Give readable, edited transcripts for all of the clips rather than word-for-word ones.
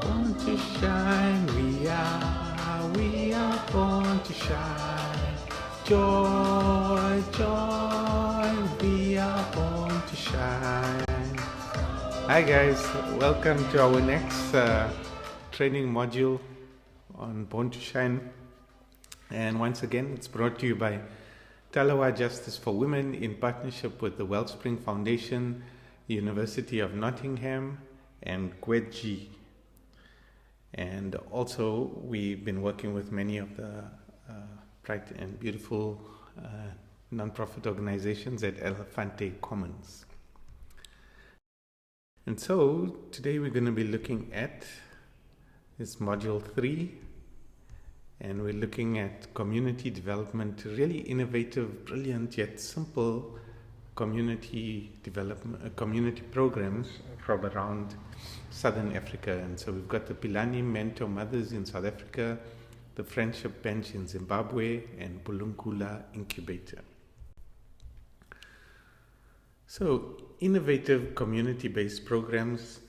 Born to shine, we are born to shine. Joy, joy, we are born to shine. Hi guys, welcome to our next training module on Born to Shine. And once again, it's brought to you by Talawa Justice for Women in partnership with the Wellspring Foundation, University of Nottingham, and Gwedji. And also, we've been working with many of the bright and beautiful non-profit organizations at Elefante Commons. And so, today we're going to be looking at this module 3, and we're looking at community development, really innovative, brilliant, yet simple community development, community programs from around Southern Africa. And so we've got the Pilani Mentor Mothers in South Africa, the Friendship Bench in Zimbabwe, and Bulunkula Incubator. So innovative community-based programs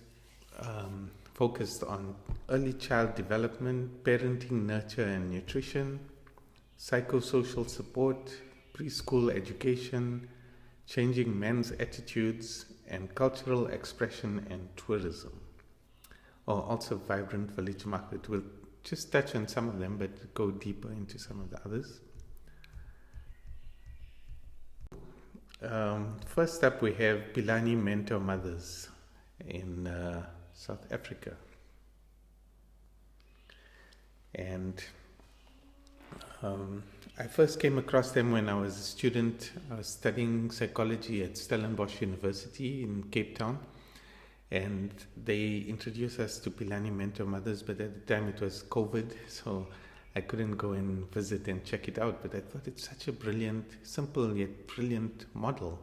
focused on early child development, parenting, nurture and nutrition, psychosocial support, preschool education, changing men's attitudes, and cultural expression and tourism. Also vibrant village market. We'll just touch on some of them, but go deeper into some of the others. First up, we have Pilani Mentor Mothers in South Africa. And I first came across them when I was a student. I was studying psychology at Stellenbosch University in Cape Town, and they introduced us to Pilani Mentor Mothers, but at the time it was COVID, so I couldn't go and visit and check it out. But I thought it's such a brilliant, simple yet brilliant model.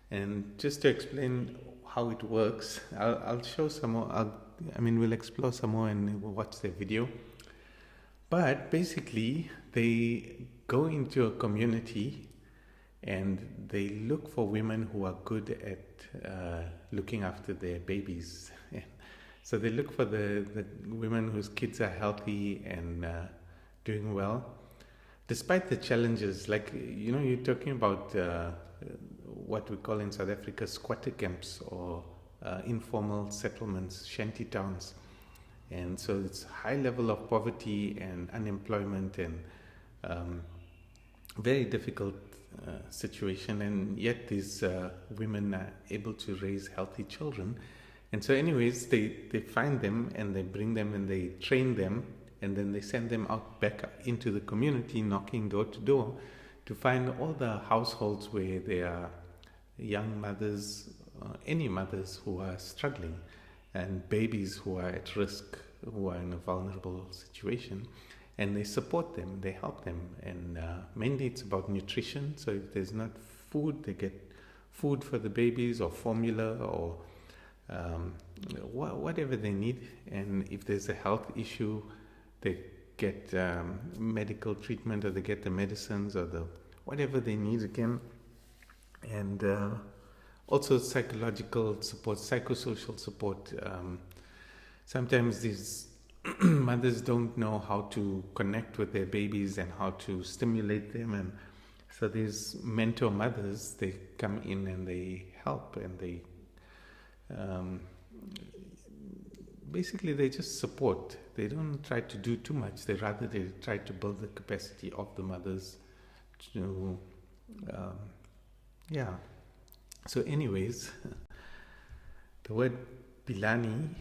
And just to explain how it works, I'll show some more. We'll explore some more and we'll watch their video. But basically, they go into a community and they look for women who are good at looking after their babies. So they look for the women whose kids are healthy and doing well, despite the challenges. Like, you're talking about what we call in South Africa squatter camps or informal settlements, shanty towns. And so it's high level of poverty and unemployment and very difficult situation. And yet these women are able to raise healthy children. And so anyways, they find them and they bring them and they train them. And then they send them out back into the community, knocking door to door to find all the households where there are young mothers, any mothers who are struggling, and babies who are at risk, who are in a vulnerable situation, and they support them, they help them, and mainly it's about nutrition. So if there's not food, they get food for the babies or formula or whatever they need. And if there's a health issue, they get medical treatment, or they get the medicines or the whatever they need again. And also psychological support, psychosocial support. Sometimes these mothers don't know how to connect with their babies and how to stimulate them, and so these mentor mothers, they come in and they help, and they basically they just support. They don't try to do too much. They try to build the capacity of the mothers to So anyways, the word Pilani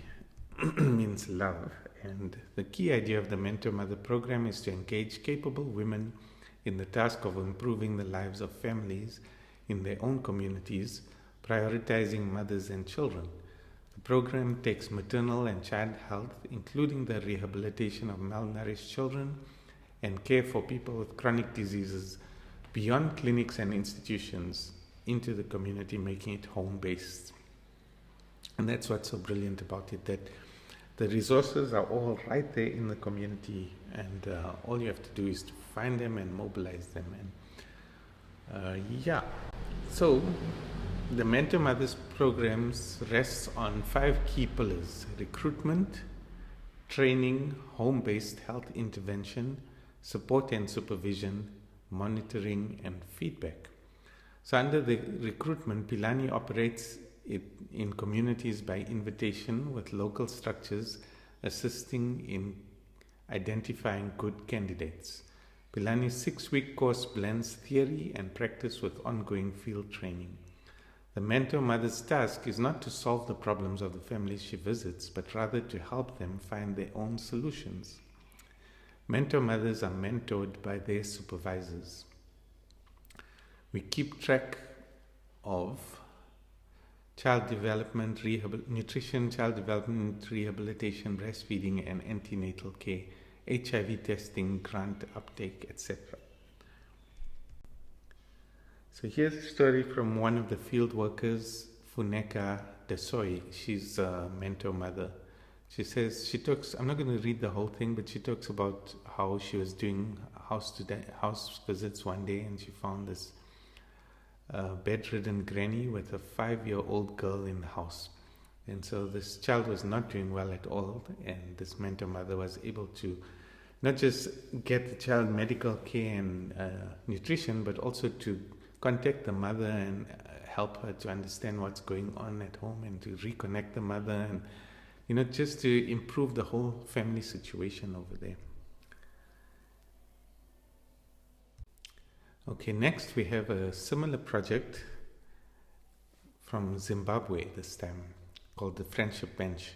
means love, and the key idea of the Mentor Mother program is to engage capable women in the task of improving the lives of families in their own communities, prioritizing mothers and children. The program takes maternal and child health, including the rehabilitation of malnourished children and care for people with chronic diseases, beyond clinics and institutions into the community, making it home-based. And that's what's so brilliant about it, that the resources are all right there in the community, and all you have to do is to find them and mobilize them. And so the Mentor Mothers programs rests on 5 key pillars: recruitment, training, home-based health intervention, support and supervision, monitoring and feedback. So under the recruitment, Pilani operates it in communities by invitation with local structures assisting in identifying good candidates. Pilani's 6-week course blends theory and practice with ongoing field training. The mentor mother's task is not to solve the problems of the families she visits, but rather to help them find their own solutions. Mentor mothers are mentored by their supervisors. We keep track of child development, nutrition, child development, rehabilitation, breastfeeding, and antenatal care, HIV testing, grant uptake, etc. So here's a story from one of the field workers, Funeka Desoy. She's a mentor mother. She says, I'm not going to read the whole thing, but she talks about how she was doing house visits one day and she found this bedridden granny with a 5-year-old girl in the house. And so this child was not doing well at all, and this mentor mother was able to not just get the child medical care and nutrition, but also to contact the mother and help her to understand what's going on at home and to reconnect the mother and, just to improve the whole family situation over there. Okay, next we have a similar project from Zimbabwe this time called the Friendship Bench.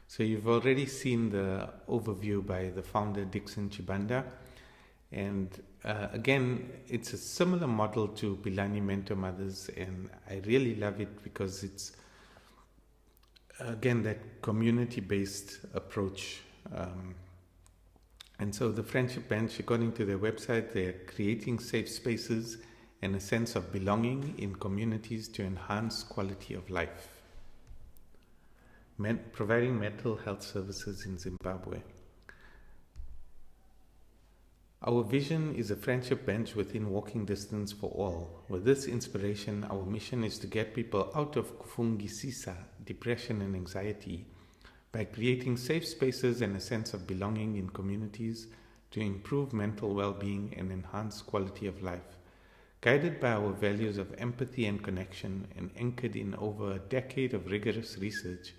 So you've already seen the overview by the founder Dixon Chibanda, and again it's a similar model to Pilani Mentor Mothers, and I really love it because it's again that community-based approach. And so the Friendship Bench, according to their website, they're creating safe spaces and a sense of belonging in communities to enhance quality of life. Providing mental health services in Zimbabwe. Our vision is a friendship bench within walking distance for all. With this inspiration, our mission is to get people out of kufungisisa, depression and anxiety, by creating safe spaces and a sense of belonging in communities to improve mental well-being and enhance quality of life. Guided by our values of empathy and connection and anchored in over a decade of rigorous research,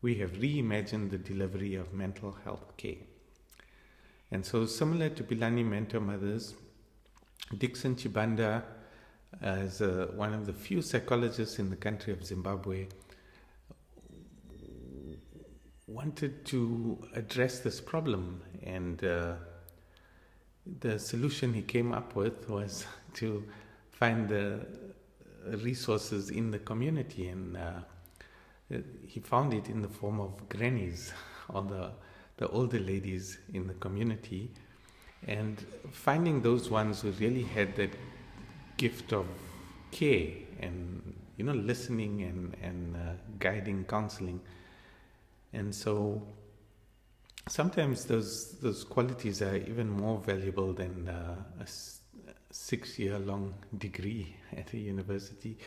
we have reimagined the delivery of mental health care. And so similar to Pilani Mentor Mothers, Dixon Chibanda, as one of the few psychologists in the country of Zimbabwe, wanted to address this problem, and the solution he came up with was to find the resources in the community, and he found it in the form of grannies, or the older ladies in the community, and finding those ones who really had that gift of care and listening and guiding, counseling. And so sometimes those qualities are even more valuable than a 6-year-long degree at a university.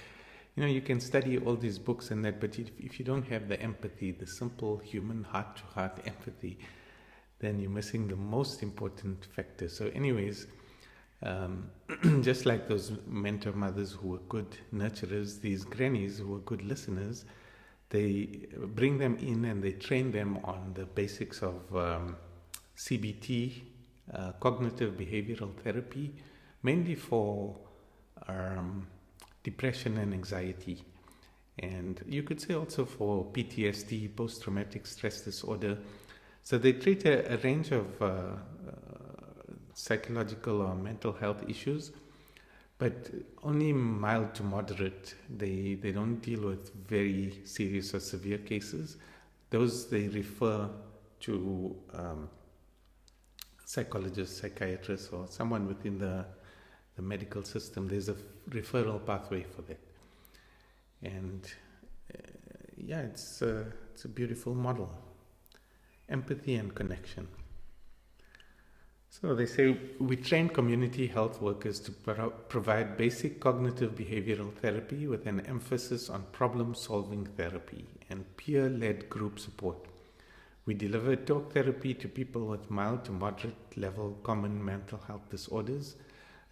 You can study all these books and that, but if you don't have the empathy, the simple human heart-to-heart empathy, then you're missing the most important factor. So anyways, just like those mentor mothers who were good nurturers, these grannies who were good listeners, they bring them in and they train them on the basics of CBT, cognitive behavioral therapy, mainly for depression and anxiety. And you could say also for PTSD, post-traumatic stress disorder. So they treat a range of psychological or mental health issues, but only mild to moderate. They don't deal with very serious or severe cases. Those they refer to psychologists, psychiatrists, or someone within the medical system. There's a referral pathway for that. And it's a beautiful model. Empathy and connection. So they say we train community health workers to provide basic cognitive behavioral therapy with an emphasis on problem-solving therapy and peer-led group support. We deliver talk therapy to people with mild to moderate level common mental health disorders,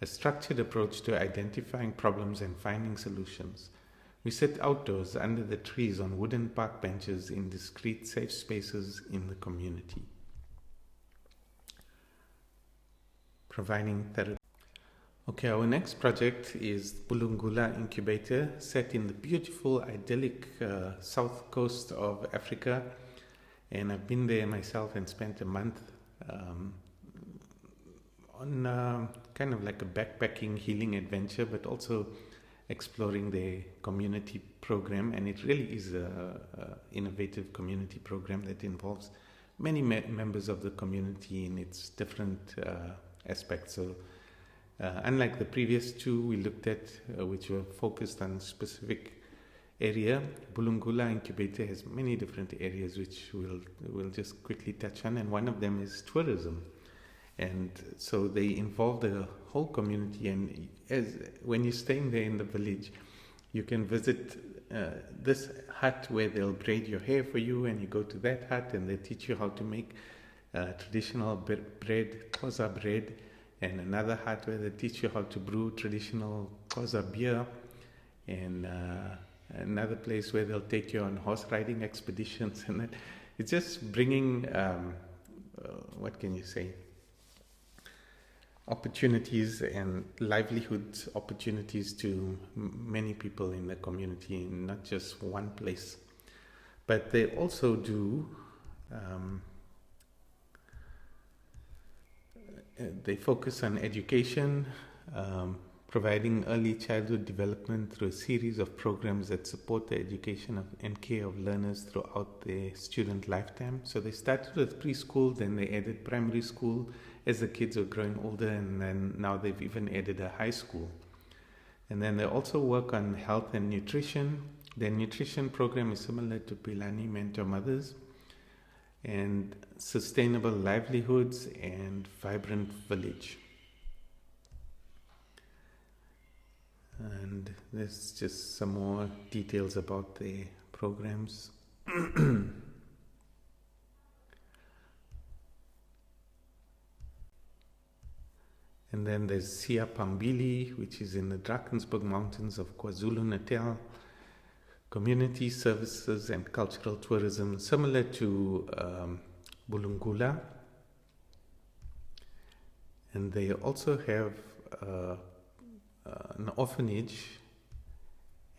a structured approach to identifying problems and finding solutions. We sit outdoors under the trees on wooden park benches in discreet, safe spaces in the community, providing therapy. Okay, our next project is Bulungula Incubator, set in the beautiful, idyllic south coast of Africa. And I've been there myself and spent a month on kind of like a backpacking healing adventure, but also exploring the community program. And it really is an innovative community program that involves many members of the community in its different aspects. So unlike the previous two we looked at, which were focused on specific area, Bulungula Incubator has many different areas which we'll just quickly touch on, and one of them is tourism. And so they involve the whole community, and when you're staying there in the village, you can visit this hut where they'll braid your hair for you, and you go to that hut and they teach you how to make traditional bread, koza bread, and another hut where they teach you how to brew traditional koza beer, and another place where they'll take you on horse riding expeditions. And that it's just bringing what can you say, opportunities and livelihood opportunities to many people in the community, not just one place. But they also do they focus on education, providing early childhood development through a series of programs that support the education and care of learners throughout their student lifetime. So they started with preschool, then they added primary school as the kids were growing older, and then now they've even added a high school. And then they also work on health and nutrition. Their nutrition program is similar to Pilani Mentor Mothers, and sustainable livelihoods and vibrant village. And there's just some more details about the programs. And then there's Sia Pambili, which is in the Drakensberg Mountains of KwaZulu-Natal. Community services and cultural tourism, similar to Bulungula. And they also have an orphanage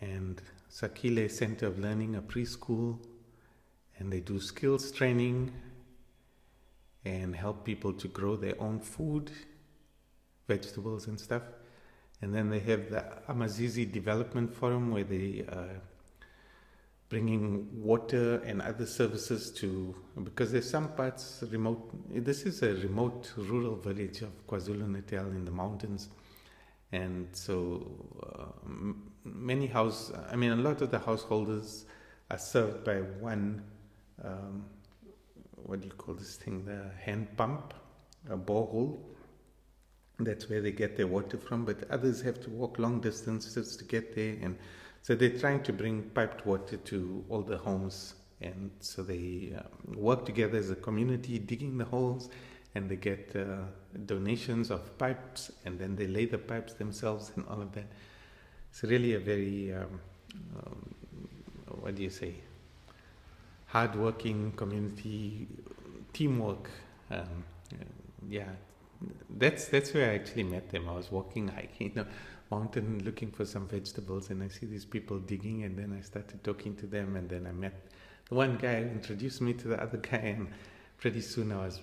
and Sakile Center of Learning, a preschool, and they do skills training and help people to grow their own food, vegetables and stuff. And then they have the Amazizi Development Forum, where they bringing water and other services to, because there's some parts remote. This is a remote rural village of KwaZulu-Natal in the mountains. And so a lot of the householders are served by one, what do you call this thing, the hand pump, a borehole. That's where they get their water from, but others have to walk long distances to get there. And so they're trying to bring piped water to all the homes. And so they work together as a community, digging the holes, and they get donations of pipes, and then they lay the pipes themselves and all of that. It's really a very, hard-working community, teamwork. That's where I actually met them. I was hiking the mountain looking for some vegetables, and I see these people digging, and then I started talking to them, and then I met the one guy who introduced me to the other guy, and pretty soon I was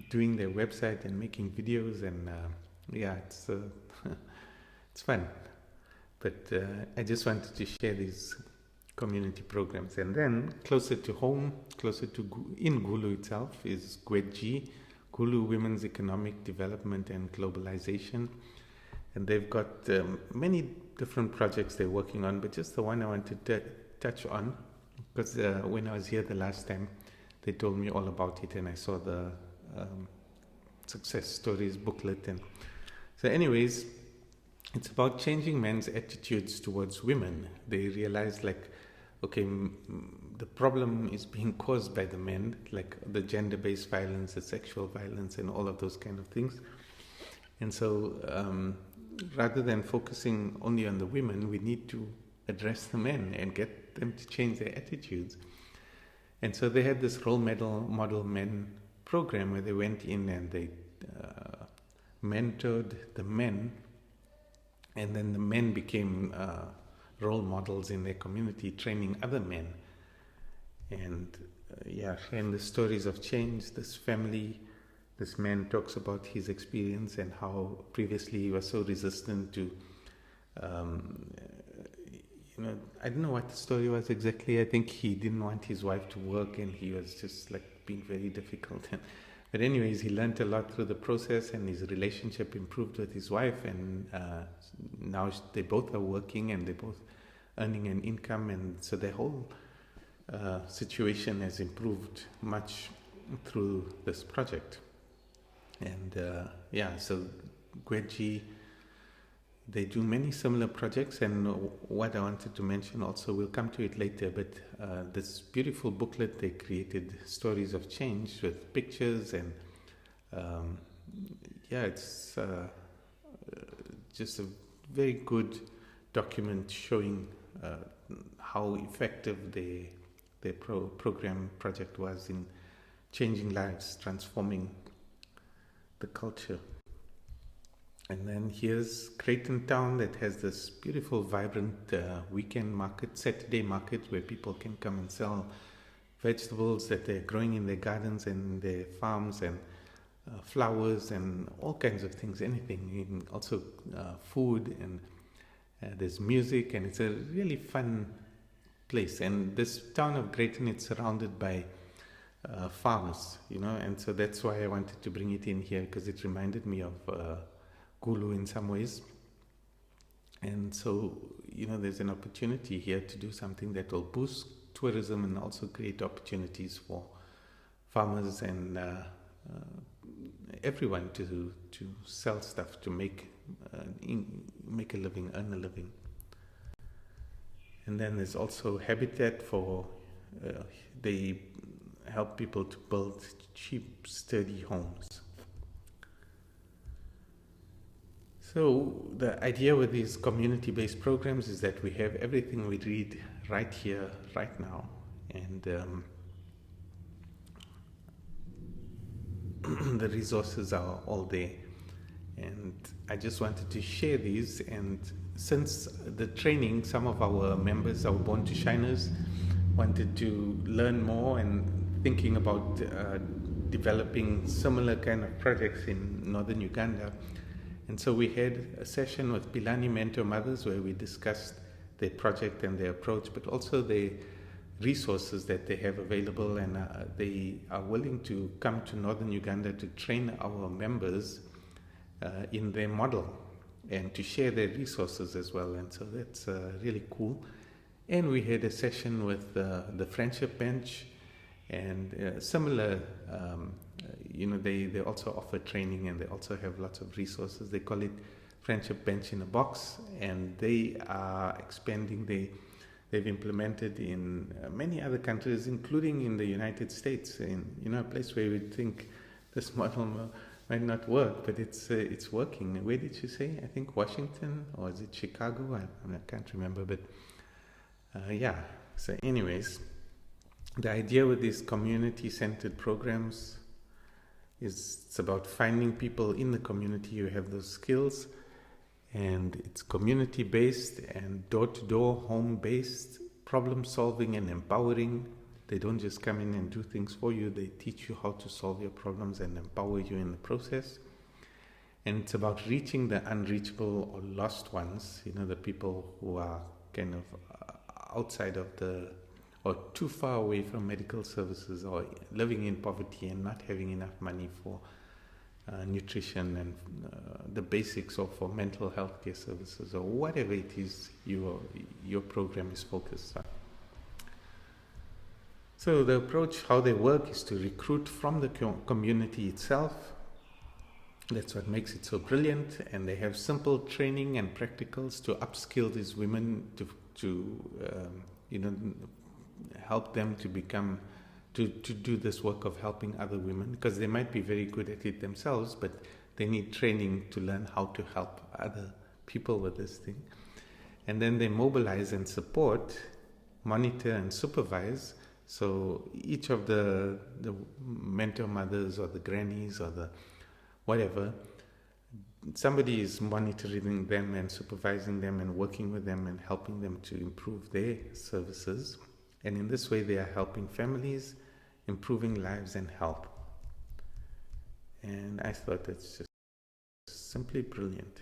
doing their website and making videos, and it's it's fun. But I just wanted to share these community programs. And then closer to home, in Gulu itself, is GWEDG, Gulu Women's Economic Development and Globalization. And they've got many different projects they're working on, but just the one I wanted to touch on, because when I was here the last time, they told me all about it, and I saw the success stories booklet. And so anyways, it's about changing men's attitudes towards women. They realize, the problem is being caused by the men, like the gender-based violence, the sexual violence, and all of those kind of things. And so, rather than focusing only on the women, we need to address the men and get them to change their attitudes. And so they had this role model men program where they went in and they mentored the men, and then the men became role models in their community, training other men. And sharing the stories of change. This man talks about his experience and how previously he was so resistant to, I don't know what the story was exactly. I think he didn't want his wife to work and he was just like being very difficult. But anyways, he learned a lot through the process and his relationship improved with his wife, and now they both are working and they're both earning an income, and so their whole situation has improved much through this project. And so Gweji, they do many similar projects, and what I wanted to mention also, we'll come to it later, but this beautiful booklet they created, Stories of Change, with pictures, and it's just a very good document showing how effective their program project was in changing lives, transforming the culture. And then here's Creighton Town that has this beautiful, vibrant weekend market, Saturday market, where people can come and sell vegetables that they're growing in their gardens and their farms, and flowers and all kinds of things, anything. And also food, and there's music, and it's a really fun place. And this town of Creighton, it's surrounded by farms, and so that's why I wanted to bring it in here, because it reminded me of Gulu in some ways. And so, there's an opportunity here to do something that will boost tourism and also create opportunities for farmers and everyone to sell stuff, to make a living, earn a living. And then there's also Habitat for, they help people to build cheap, sturdy homes. So the idea with these community-based programs is that we have everything we need right here, right now, and the resources are all there. And I just wanted to share these, and since the training, some of our members, our Born to Shiners, wanted to learn more and thinking about developing similar kind of projects in northern Uganda. And so we had a session with Pilani Mentor Mothers where we discussed their project and their approach, but also the resources that they have available, and they are willing to come to northern Uganda to train our members in their model and to share their resources as well. And so that's really cool. And we had a session with the Friendship Bench, and similar, they also offer training, and they also have lots of resources. They call it Friendship Bench in a Box, and they are expanding. They've implemented in many other countries, including in the United States, in a place where you would think this model might not work, but it's working. Where did you say? I think Washington, or is it Chicago? I can't remember, but So anyways, the idea with these community-centered programs is it's about finding people in the community who have those skills, and it's community-based and door-to-door, home-based, problem-solving and empowering. They don't just come in and do things for you, they teach you how to solve your problems and empower you in the process. And it's about reaching the unreachable or lost ones, the people who are kind of outside of or too far away from medical services, or living in poverty and not having enough money for nutrition and the basics, or for mental health care services, or whatever it is your program is focused on. So the approach, how they work, is to recruit from the community itself. That's what makes it so brilliant. And they have simple training and practicals to upskill these women to help them to become to do this work of helping other women, because they might be very good at it themselves, but they need training to learn how to help other people with this thing. And then they mobilize and support, monitor and supervise. So each of the mentor mothers or the grannies or the whatever, somebody is monitoring them and supervising them and working with them and helping them to improve their services. And in this way, they are helping families, improving lives and health. And I thought it's just simply brilliant.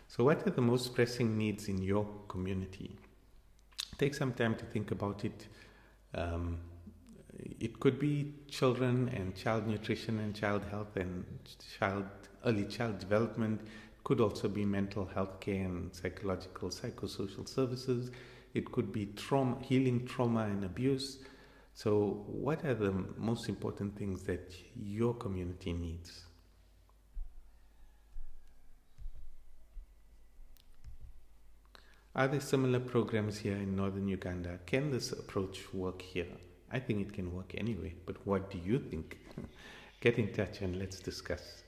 So what are the most pressing needs in your community? Take some time to think about it. It could be children and child nutrition and child health and early child development. It could also be mental health care and psychological, psychosocial services. It could be healing trauma and abuse. So what are the most important things that your community needs? Are there similar programs here in northern Uganda? Can this approach work here? I think it can work anyway, but what do you think? Get in touch and let's discuss.